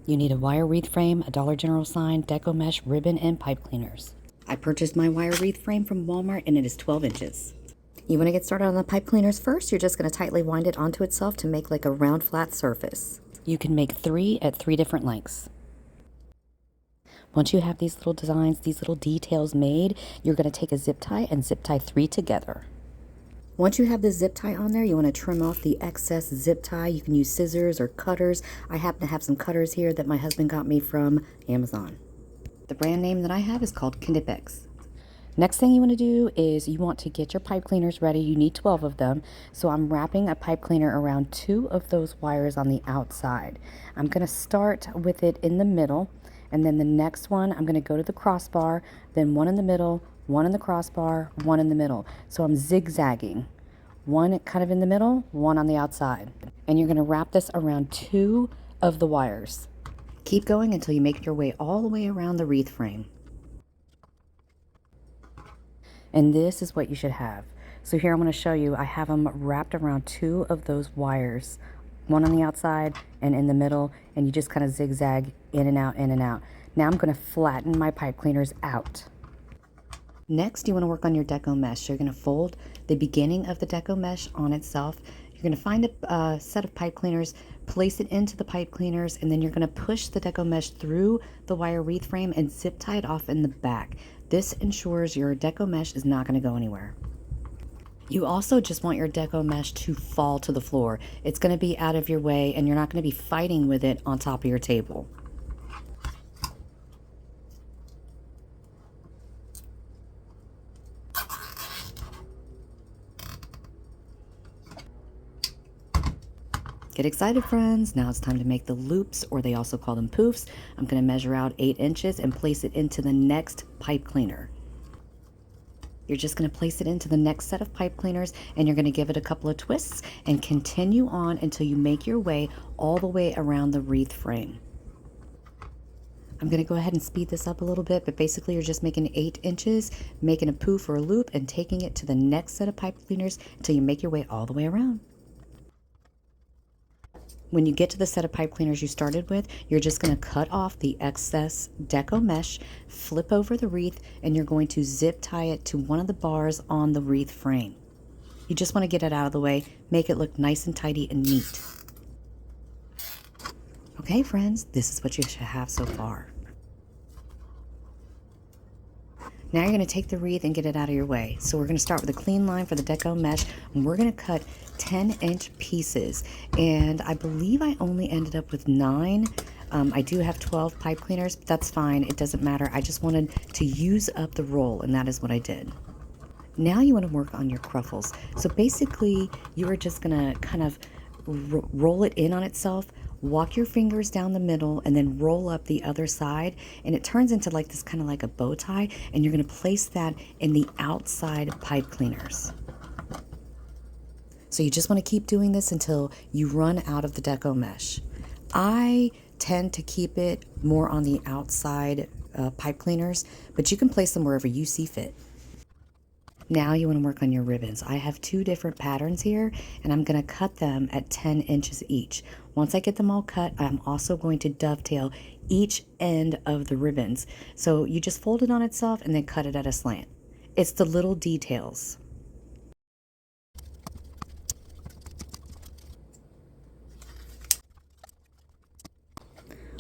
You need a wire wreath frame, a Dollar General sign, deco mesh, ribbon, and pipe cleaners. I purchased my wire wreath frame from Walmart and it is 12 inches. You want to get started on the pipe cleaners first. You're just going to tightly wind it onto itself to make like a round flat surface. You can make 3 at 3 different lengths. Once you have these little designs, these little details made, you're going to take a zip tie and zip tie 3 together. Once you have the zip tie on there, you want to trim off the excess zip tie. You can use scissors or cutters. I happen to have some cutters here that my husband got me from Amazon. The brand name that I have is called Knipex. Next thing you want to do is you want to get your pipe cleaners ready. You need 12 of them. So I'm wrapping a pipe cleaner around 2 of those wires on the outside. I'm going to start with it in the middle, and then the next one I'm going to go to the crossbar, then 1 in the middle, 1 in the crossbar, 1 in the middle. So I'm zigzagging. 1 kind of in the middle, 1 on the outside. And you're going to wrap this around 2 of the wires. Keep going until you make your way all the way around the wreath frame. And this is what you should have. So here I'm going to show you, I have them wrapped around 2 of those wires. 1 on the outside and in the middle, and you just kind of zigzag in and out, in and out. Now I'm going to flatten my pipe cleaners out. Next, you want to work on your deco mesh. You're going to fold the beginning of the deco mesh on itself. You're going to find a set of pipe cleaners, place it into the pipe cleaners, and then you're going to push the deco mesh through the wire wreath frame and zip tie it off in the back. This ensures your deco mesh is not going to go anywhere. You also just want your deco mesh to fall to the floor. It's going to be out of your way and you're not going to be fighting with it on top of your table. Get excited, friends. Now it's time to make the loops, or they also call them poofs. I'm going to measure out 8 inches and place it into the next pipe cleaner. You're just going to place it into the next set of pipe cleaners, and you're going to give it a couple of twists and continue on until you make your way all the way around the wreath frame. I'm going to go ahead and speed this up a little bit, but basically you're just making 8 inches, making a poof or a loop, and taking it to the next set of pipe cleaners until you make your way all the way around. When you get to the set of pipe cleaners you started with, you're just going to cut off the excess deco mesh, flip over the wreath, and you're going to zip tie it to one of the bars on the wreath frame. You just want to get it out of the way, make it look nice and tidy and neat. Okay, friends, this is what you should have so far. Now you're going to take the wreath and get it out of your way. So we're going to start with a clean line for the deco mesh, and we're going to cut 10-inch pieces. And I believe I only ended up with 9. I do have 12 pipe cleaners, but that's fine. It doesn't matter. I just wanted to use up the roll, and that is what I did. Now you want to work on your cruffles. So basically, you are just going to kind of roll it in on itself, walk your fingers down the middle, and then roll up the other side, and it turns into like this kind of like a bow tie, and you're going to place that in the outside pipe cleaners. So you just want to keep doing this until you run out of the deco mesh. I tend to keep it more on the outside pipe cleaners, but you can place them wherever you see fit. Now you want to work on your ribbons. I have 2 different patterns here, and I'm going to cut them at 10 inches each. Once I get them all cut, I'm also going to dovetail each end of the ribbons. So you just fold it on itself and then cut it at a slant. It's the little details.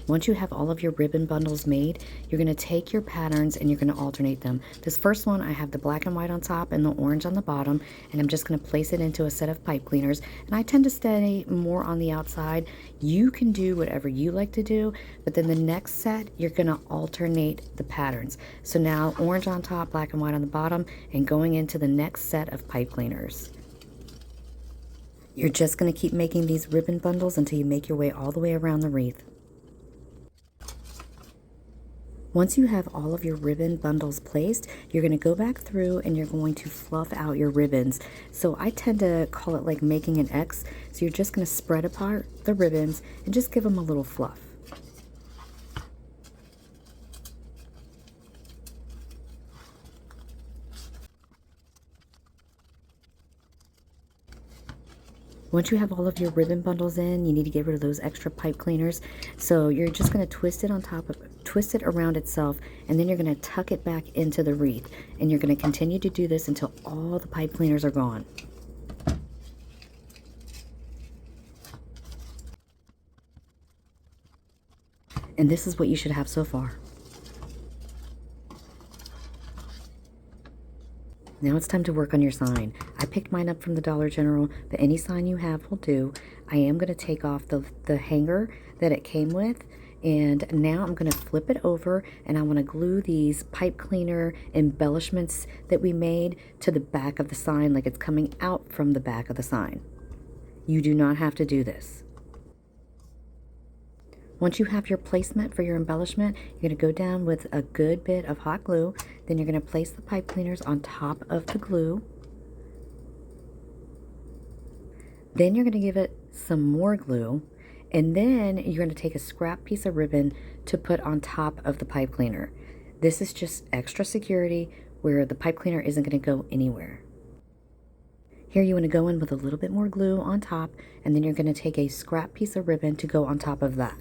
Once you have all of your ribbon bundles made, you're going to take your patterns and you're going to alternate them. This first one, I have the black and white on top and the orange on the bottom, and I'm just going to place it into a set of pipe cleaners. And I tend to stay more on the outside. You can do whatever you like to do, but then the next set, you're going to alternate the patterns. So now orange on top, black and white on the bottom, and going into the next set of pipe cleaners. You're just going to keep making these ribbon bundles until you make your way all the way around the wreath. Once you have all of your ribbon bundles placed, you're going to go back through and you're going to fluff out your ribbons. So I tend to call it like making an X. So you're just going to spread apart the ribbons and just give them a little fluff. Once you have all of your ribbon bundles in, you need to get rid of those extra pipe cleaners. So you're just going to twist it on top of, twist it around itself, and then you're going to tuck it back into the wreath. And you're going to continue to do this until all the pipe cleaners are gone. And this is what you should have so far. Now it's time to work on your sign. I picked mine up from the Dollar General, but any sign you have will do. I am going to take off the hanger that it came with, and now I'm going to flip it over, and I want to glue these pipe cleaner embellishments that we made to the back of the sign, like it's coming out from the back of the sign. You do not have to do this. Once you have your placement for your embellishment, you're going to go down with a good bit of hot glue. Then you're going to place the pipe cleaners on top of the glue. Then you're going to give it some more glue. And then you're going to take a scrap piece of ribbon to put on top of the pipe cleaner. This is just extra security where the pipe cleaner isn't going to go anywhere. Here you want to go in with a little bit more glue on top, and then you're going to take a scrap piece of ribbon to go on top of that.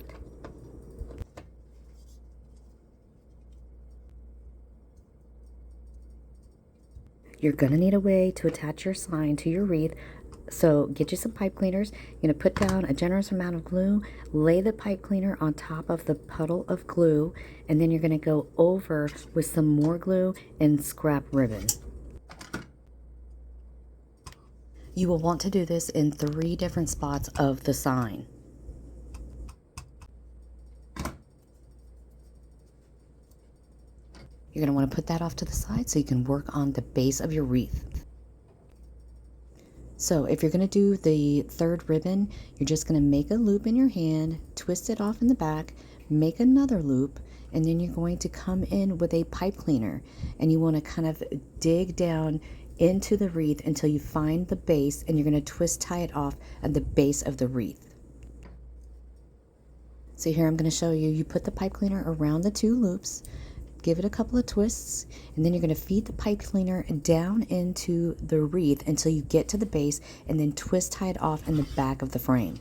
You're going to need a way to attach your sign to your wreath, so get you some pipe cleaners. You're going to put down a generous amount of glue, lay the pipe cleaner on top of the puddle of glue, and then you're going to go over with some more glue and scrap ribbon. You will want to do this in 3 different spots of the sign. You're going to want to put that off to the side so you can work on the base of your wreath. So if you're going to do the 3rd ribbon, you're just going to make a loop in your hand, twist it off in the back, make another loop, and then you're going to come in with a pipe cleaner, and you want to kind of dig down into the wreath until you find the base, and you're going to twist tie it off at the base of the wreath. So here I'm going to show you. You put the pipe cleaner around the 2 loops, give it a couple of twists, and then you're going to feed the pipe cleaner down into the wreath until you get to the base, and then twist tie it off in the back of the frame.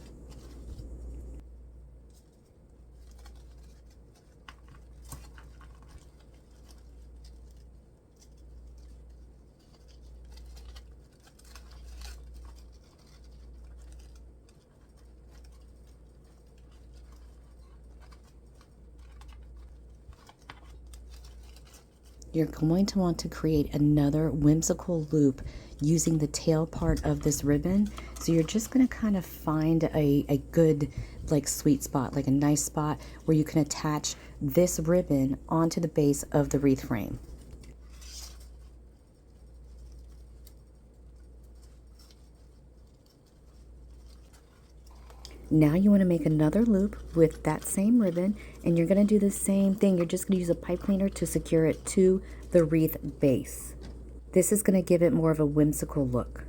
You're going to want to create another whimsical loop using the tail part of this ribbon. So you're just going to kind of find a good, like, sweet spot, like a nice spot where you can attach this ribbon onto the base of the wreath frame. Now you want to make another loop with that same ribbon, and you're going to do the same thing. You're just going to use a pipe cleaner to secure it to the wreath base. This is going to give it more of a whimsical look.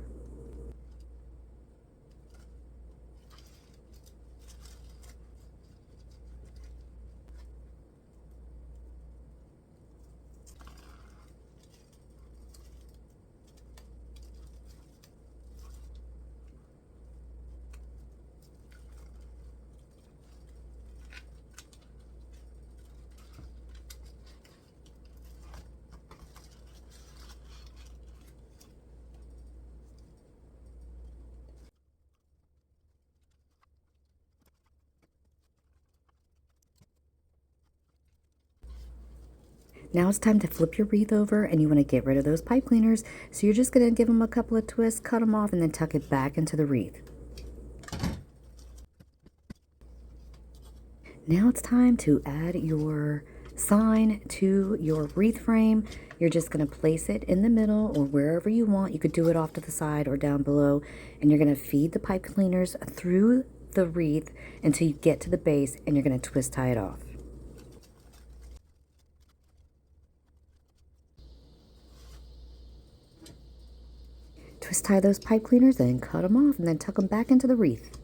Now it's time to flip your wreath over, and you want to get rid of those pipe cleaners. So you're just going to give them a couple of twists, cut them off, and then tuck it back into the wreath. Now it's time to add your sign to your wreath frame. You're just going to place it in the middle or wherever you want. You could do it off to the side or down below, and you're going to feed the pipe cleaners through the wreath until you get to the base, and you're going to twist tie it off. Twist tie those pipe cleaners, then cut them off, and then tuck them back into the wreath.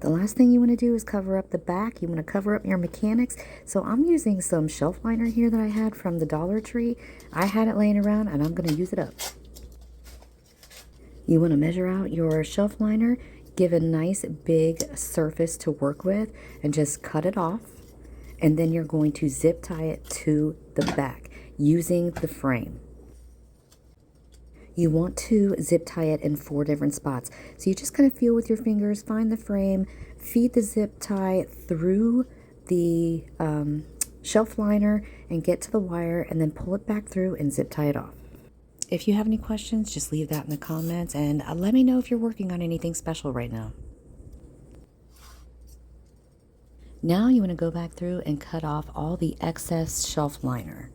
The last thing you want to do is cover up the back. You want to cover up your mechanics. So I'm using some shelf liner here that I had from the Dollar Tree. I had it laying around, and I'm going to use it up. You want to measure out your shelf liner, give a nice big surface to work with, and just cut it off. And then you're going to zip tie it to the back using the frame. You want to zip tie it in 4 different spots. So you just kind of feel with your fingers, find the frame, feed the zip tie through the shelf liner and get to the wire, and then pull it back through and zip tie it off. If you have any questions, just leave that in the comments and let me know if you're working on anything special right now. Now you want to go back through and cut off all the excess shelf liner.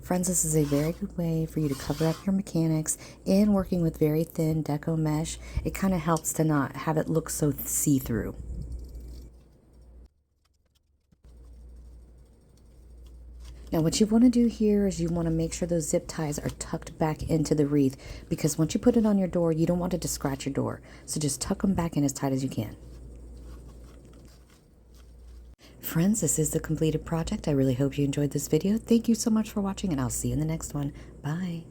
Friends, this is a very good way for you to cover up your mechanics in working with very thin deco mesh. It kind of helps to not have it look so see-through. Now what you want to do here is you want to make sure those zip ties are tucked back into the wreath, because once you put it on your door, you don't want it to scratch your door. So just tuck them back in as tight as you can. Friends, this is the completed project. I really hope you enjoyed this video. Thank you so much for watching, and I'll see you in the next one. Bye.